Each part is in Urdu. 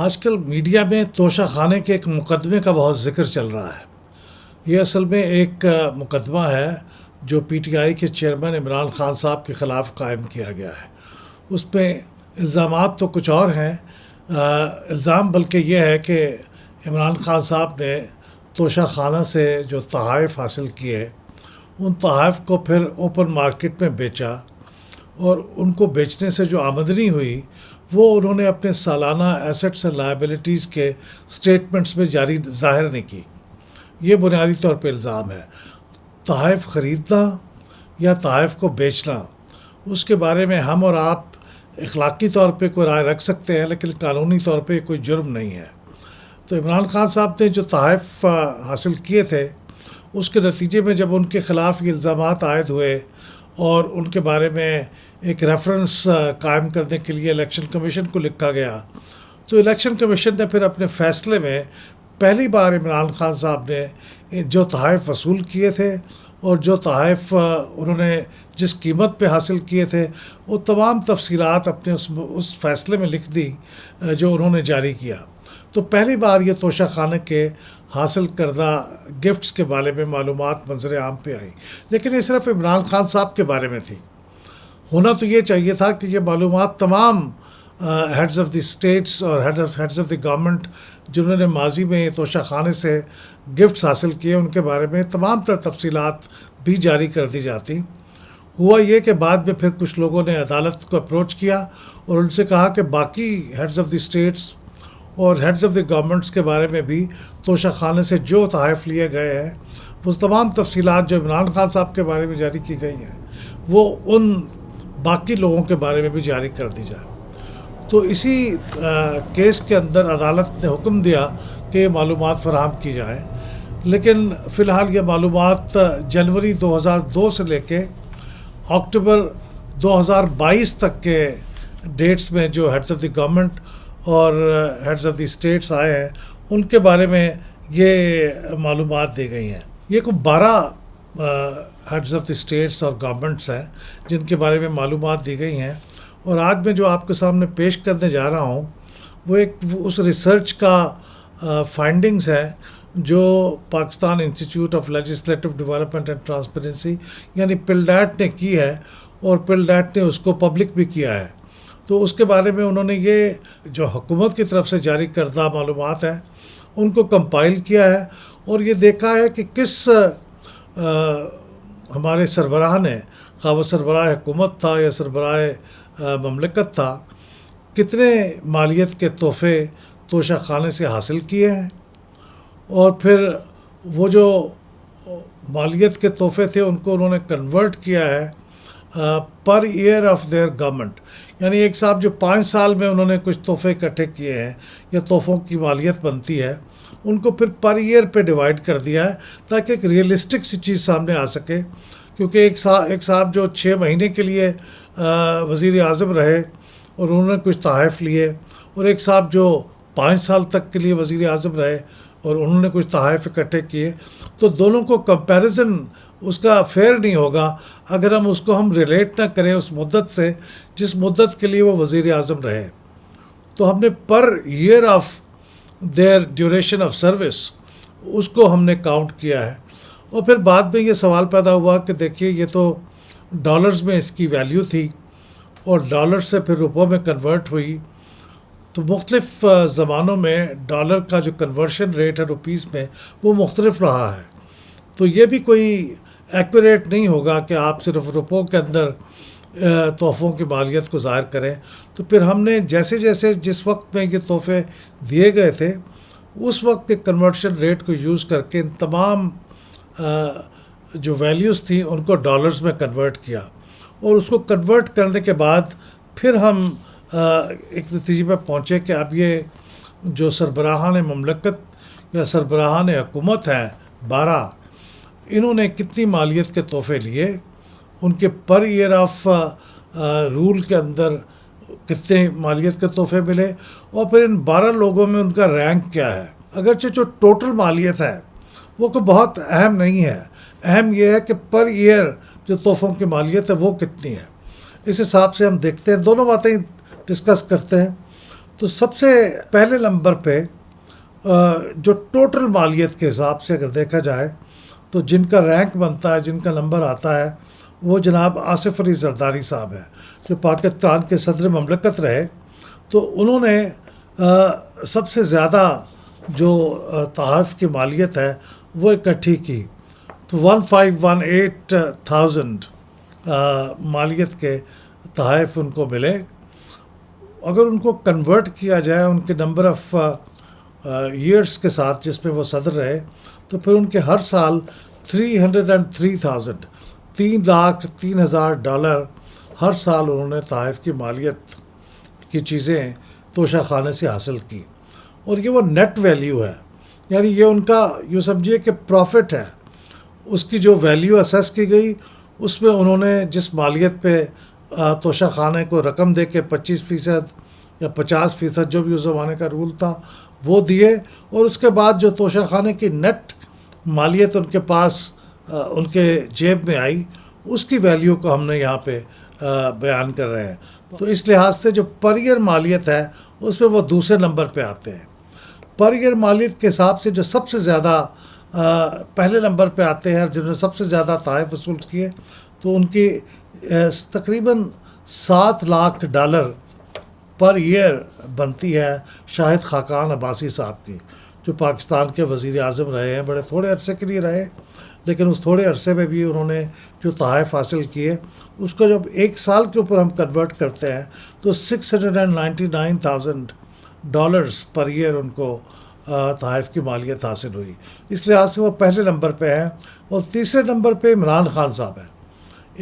آج کل میڈیا میں توشہ خانے کے ایک مقدمے کا بہت ذکر چل رہا ہے۔ یہ اصل میں ایک مقدمہ ہے جو پی ٹی آئی کے چیئرمین عمران خان صاحب کے خلاف قائم کیا گیا ہے۔ اس میں الزامات تو کچھ اور ہیں۔ الزام بلکہ یہ ہے کہ عمران خان صاحب نے توشہ خانہ سے جو تحائف حاصل کیے ان تحائف کو پھر اوپن مارکیٹ میں بیچا، اور ان کو بیچنے سے جو آمدنی ہوئی وہ انہوں نے اپنے سالانہ ایسٹس اینڈ لائبلٹیز کے اسٹیٹمنٹس میں ظاہر نہیں کی۔ یہ بنیادی طور پہ الزام ہے۔ تحائف خریدنا یا تحائف کو بیچنا، اس کے بارے میں ہم اور آپ اخلاقی طور پہ کوئی رائے رکھ سکتے ہیں، لیکن قانونی طور پہ کوئی جرم نہیں ہے۔ تو عمران خان صاحب نے جو تحائف حاصل کیے تھے، اس کے نتیجے میں جب ان کے خلاف یہ الزامات عائد ہوئے اور ان کے بارے میں ایک ریفرنس قائم کرنے کے لیے الیکشن کمیشن کو لکھا گیا، تو الیکشن کمیشن نے پھر اپنے فیصلے میں پہلی بار عمران خان صاحب نے جو تحائف وصول کیے تھے اور جو تحائف انہوں نے جس قیمت پہ حاصل کیے تھے، وہ تمام تفصیلات اپنے اس فیصلے میں لکھ دی جو انہوں نے جاری کیا۔ تو پہلی بار یہ توشہ خانہ کے حاصل کردہ گفٹس کے بارے میں معلومات منظر عام پہ آئی، لیکن یہ صرف عمران خان صاحب کے بارے میں تھی۔ ہونا تو یہ چاہیے تھا کہ یہ معلومات تمام ہیڈز آف دی اسٹیٹس اور ہیڈز آف دی گورنمنٹ جنہوں نے ماضی میں یہ توشہ خانے سے گفٹس حاصل کیے، ان کے بارے میں تمام تر تفصیلات بھی جاری کر دی جاتی۔ ہوا یہ کہ بعد میں پھر کچھ لوگوں نے عدالت کو اپروچ کیا اور ان سے کہا کہ باقی ہیڈز آف دی اسٹیٹس اور ہیڈز آف دی گورنمنٹس کے بارے میں بھی توشہ خانے سے جو تحائف لیے گئے ہیں، وہ تمام تفصیلات جو عمران خان صاحب کے بارے میں جاری کی گئی ہیں، وہ ان باقی لوگوں کے بارے میں بھی جاری کر دی جائے۔ تو اسی کیس کے اندر عدالت نے حکم دیا کہ یہ معلومات فراہم کی جائے، لیکن فی الحال یہ معلومات جنوری 2002 سے لے کے اکتوبر 2022 تک کے ڈیٹس میں جو ہیڈز آف دی گورنمنٹ اور ہیڈز آف دی اسٹیٹس آئے ہیں، ان کے بارے میں یہ معلومات دی گئی ہیں۔ یہ کوئی 12 ہیڈز آف دی اسٹیٹس اور گورنمنٹس ہیں جن کے بارے میں معلومات دی گئی ہیں، اور آج میں جو آپ کے سامنے پیش کرنے جا رہا ہوں وہ اس ریسرچ کا فائنڈنگز ہے جو Pakistan institute of legislative development and transparency یعنی پلڈیٹ نے کی ہے، اور پلڈیٹ نے اس کو پبلک بھی کیا ہے۔ تو اس کے بارے میں انہوں نے یہ جو حکومت کی طرف سے جاری کردہ معلومات ہیں ان کو کمپائل کیا ہے، اور یہ دیکھا ہے کہ کس ہمارے سربراہ نے، خواہ وہ سربراہ حکومت تھا یا سربراہ مملکت تھا، کتنے مالیت کے تحفے توشہ خانے سے حاصل کیے ہیں، اور پھر وہ جو مالیت کے تحفے تھے ان کو انہوں نے کنورٹ کیا ہے پر ایئر آف دیئر گورنمنٹ، یعنی ایک صاحب جو 5 سال میں انہوں نے کچھ تحفے اکٹھے کیے ہیں یا تحفوں کی مالیت بنتی ہے، ان کو پھر پر ایئر پہ ڈیوائڈ کر دیا ہے تاکہ ایک ریئلسٹک سی چیز سامنے آ سکے۔ کیونکہ ایک صاحب جو 6 مہینے کے لیے وزیر اعظم رہے اور انہوں نے کچھ تحائف لیے، اور ایک صاحب جو 5 سال تک کے لیے وزیر اعظم رہے اور انہوں نے کچھ تحائف اکٹھے کیے، تو دونوں کو کمپیریزن اس کا فیئر نہیں ہوگا اگر اس کو ہم ریلیٹ نہ کریں اس مدت سے جس مدت کے لیے وہ وزیر اعظم رہے۔ تو ہم نے per year of their duration of service اس کو ہم نے کاؤنٹ کیا ہے، اور پھر بعد میں یہ سوال پیدا ہوا کہ دیکھیے یہ تو ڈالرز میں اس کی ویلیو تھی اور ڈالر سے پھر روپوں میں کنورٹ ہوئی، تو مختلف زمانوں میں ڈالر کا جو کنورشن ریٹ ہے روپیز میں وہ مختلف رہا ہے۔ تو یہ بھی کوئی ایکوریٹ نہیں ہوگا کہ آپ صرف روپوں کے اندر تحفوں کی مالیت کو ظاہر کریں۔ تو پھر ہم نے جیسے جیسے جس وقت میں یہ تحفے دیے گئے تھے اس وقت کے کنورشن ریٹ کو یوز کر کے ان تمام جو ویلیوز تھیں ان کو ڈالرز میں کنورٹ کیا، اور اس کو کنورٹ کرنے کے بعد پھر ہم ایک نتیجے پہ پہنچے کہ اب یہ جو سربراہان مملکت یا سربراہان حکومت ہیں 12، انہوں نے کتنی مالیت کے تحفے لیے، ان کے پر ایئر آف رول کے اندر کتنے مالیت کے تحفے ملے، اور پھر ان 12 لوگوں میں ان کا رینک کیا ہے۔ اگرچہ جو ٹوٹل مالیت ہے وہ کوئی بہت اہم نہیں ہے، اہم یہ ہے کہ پر ایئر جو تحفوں کی مالیت ہے وہ کتنی ہے۔ اس حساب سے ہم دیکھتے ہیں، دونوں باتیں ڈسکس کرتے ہیں۔ تو سب سے پہلے نمبر پہ جو ٹوٹل مالیت کے حساب سے اگر دیکھا جائے تو جن کا رینک بنتا ہے، جن کا نمبر آتا ہے، وہ جناب آصف علی زرداری صاحب ہیں، جو پاکستان کے صدر مملکت رہے. تو انہوں نے سب سے زیادہ جو تحائف کی مالیت ہے وہ اکٹھی کی. تو 1518,000 مالیت کے تحائف ان کو ملے. اگر ان کو کنورٹ کیا جائے ان کے نمبر آف ایئرس کے ساتھ جس میں وہ صدر رہے، تو پھر ان کے ہر سال 303,000 $3,03,000 ہر سال انہوں نے تحائف کی مالیت کی چیزیں توشہ خانے سے حاصل کی. اور یہ وہ نیٹ ویلیو ہے، یعنی یہ ان کا یوں سمجھیے کہ پروفٹ ہے. اس کی جو ویلیو اسیس کی گئی اس میں انہوں نے جس مالیت پہ توشہ خانے کو رقم دے کے 25% یا 50% جو بھی اس زمانے کا رول تھا وہ دیے، اور اس کے بعد جو توشہ خانے کی نیٹ مالیت ان کے پاس ان کے جیب میں آئی، اس کی ویلیو کو ہم نے یہاں پہ بیان کر رہے ہیں. تو اس لحاظ سے جو پر ایئر مالیت ہے اس پہ وہ دوسرے نمبر پہ آتے ہیں. پر ایئر مالیت کے حساب سے جو سب سے زیادہ پہلے نمبر پہ آتے ہیں جنہوں نے سب سے زیادہ تحائف وصول کیے، تو ان کی تقریباً $7 lakh پر ایئر بنتی ہے شاہد خاقان عباسی صاحب کی، جو پاکستان کے وزیر اعظم رہے ہیں. بڑے تھوڑے عرصے کے لیے رہے، لیکن اس تھوڑے عرصے میں بھی انہوں نے جو تحائف حاصل کیے اس کو جب ایک سال کے اوپر ہم کنورٹ کرتے ہیں تو $699,000 پر ایئر ان کو تحائف کی مالیت حاصل ہوئی. اس لحاظ سے وہ پہلے نمبر پہ ہیں. اور تیسرے نمبر پہ عمران خان صاحب ہیں.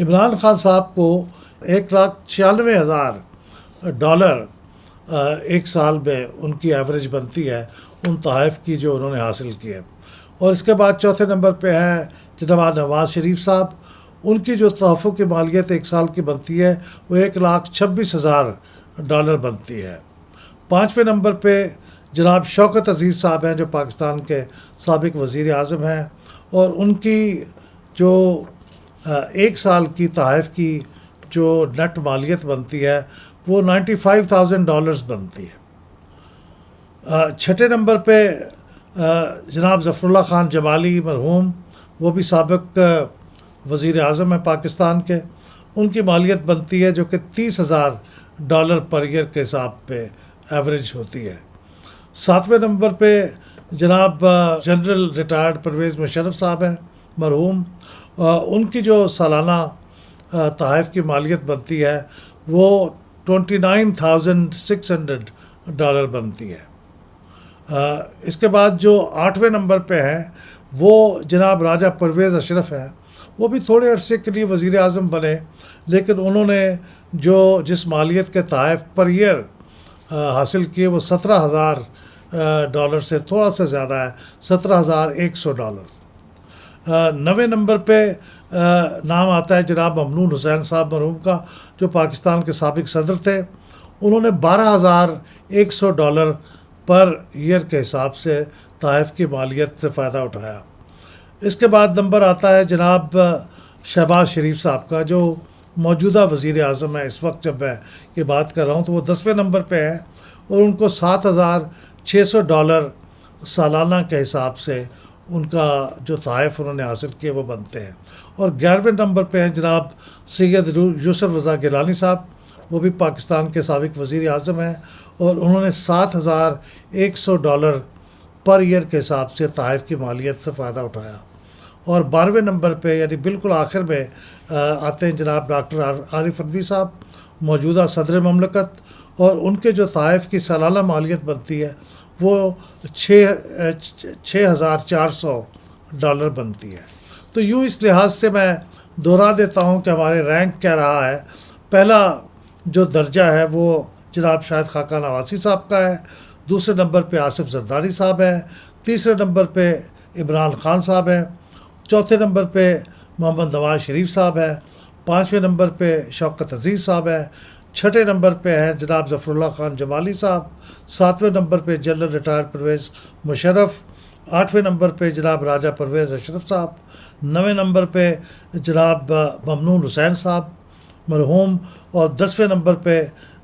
عمران خان صاحب کو $1,96,000 ایک سال میں ان کی ایوریج بنتی ہے ان تحائف کی جو انہوں نے حاصل کی ہے. اور اس کے بعد چوتھے نمبر پہ ہیں جناب نواز شریف صاحب. ان کی جو تحفوں کی مالیت ایک سال کی بنتی ہے وہ $1,26,000 بنتی ہے. پانچویں نمبر پہ جناب شوکت عزیز صاحب ہیں، جو پاکستان کے سابق وزیر اعظم ہیں، اور ان کی جو ایک سال کی تحائف کی جو نیٹ مالیت بنتی ہے وہ $95,000 بنتی ہے. چھٹے نمبر پہ جناب ظفر اللہ خان جمالی مرحوم، وہ بھی سابق وزیر اعظم ہیں پاکستان کے. ان کی مالیت بنتی ہے جو کہ $30,000 پر ایئر کے حساب پہ ایوریج ہوتی ہے. ساتویں نمبر پہ جناب جنرل ریٹائرڈ پرویز مشرف صاحب ہیں مرحوم. ان کی جو سالانہ تحائف کی مالیت بنتی ہے وہ $29,600 بنتی ہے. اس کے بعد جو آٹھویں نمبر پہ ہیں وہ جناب راجہ پرویز اشرف ہیں. وہ بھی تھوڑے عرصے کے لیے وزیر اعظم بنے، لیکن انہوں نے جس مالیت کے تحائف پر ایئر حاصل کیے وہ $17,000 سے تھوڑا سا زیادہ ہے، $17,100. 9ویں نمبر پہ نام آتا ہے جناب ممنون حسین صاحب مرحوم کا، جو پاکستان کے سابق صدر تھے. انہوں نے $12,100 پر ایئر کے حساب سے تحائف کی مالیت سے فائدہ اٹھایا. اس کے بعد نمبر آتا ہے جناب شہباز شریف صاحب کا، جو موجودہ وزیر اعظم ہے. اس وقت جب میں یہ بات کر رہا ہوں تو وہ 10ویں نمبر پہ ہے، اور ان کو $7,600 سالانہ کے حساب سے ان کا جو تحائف انہوں نے حاصل کیے وہ بنتے ہیں. اور 11ویں نمبر پہ ہیں جناب سید یوسف رضا گیلانی صاحب. وہ بھی پاکستان کے سابق وزیر اعظم ہیں، اور انہوں نے $7,100 پر ایئر کے حساب سے تحائف کی مالیت سے فائدہ اٹھایا. اور 12ویں نمبر پہ یعنی بالکل آخر میں آتے ہیں جناب ڈاکٹر عارف انوی صاحب، موجودہ صدر مملکت. اور ان کے جو تحائف کی سالانہ مالیت بنتی ہے وہ $6,400 بنتی ہے. تو یوں اس لحاظ سے میں دہرا دیتا ہوں کہ ہمارے رینک کیا رہا ہے. پہلا جو درجہ ہے وہ جناب شاہد خاقان عباسی صاحب کا ہے. دوسرے نمبر پہ آصف زرداری صاحب ہیں. تیسرے نمبر پہ عمران خان صاحب ہیں. چوتھے نمبر پہ محمد نواز شریف صاحب ہیں. پانچویں نمبر پہ شوکت عزیز صاحب ہیں. چھٹے نمبر پہ ہیں جناب ظفر اللہ خان جمالی صاحب. ساتویں نمبر پہ جنرل ریٹائرڈ پرویز مشرف. آٹھویں نمبر پہ جناب راجہ پرویز اشرف صاحب. 9ویں نمبر پہ جناب ممنون حسین صاحب مرحوم. اور 10ویں نمبر پہ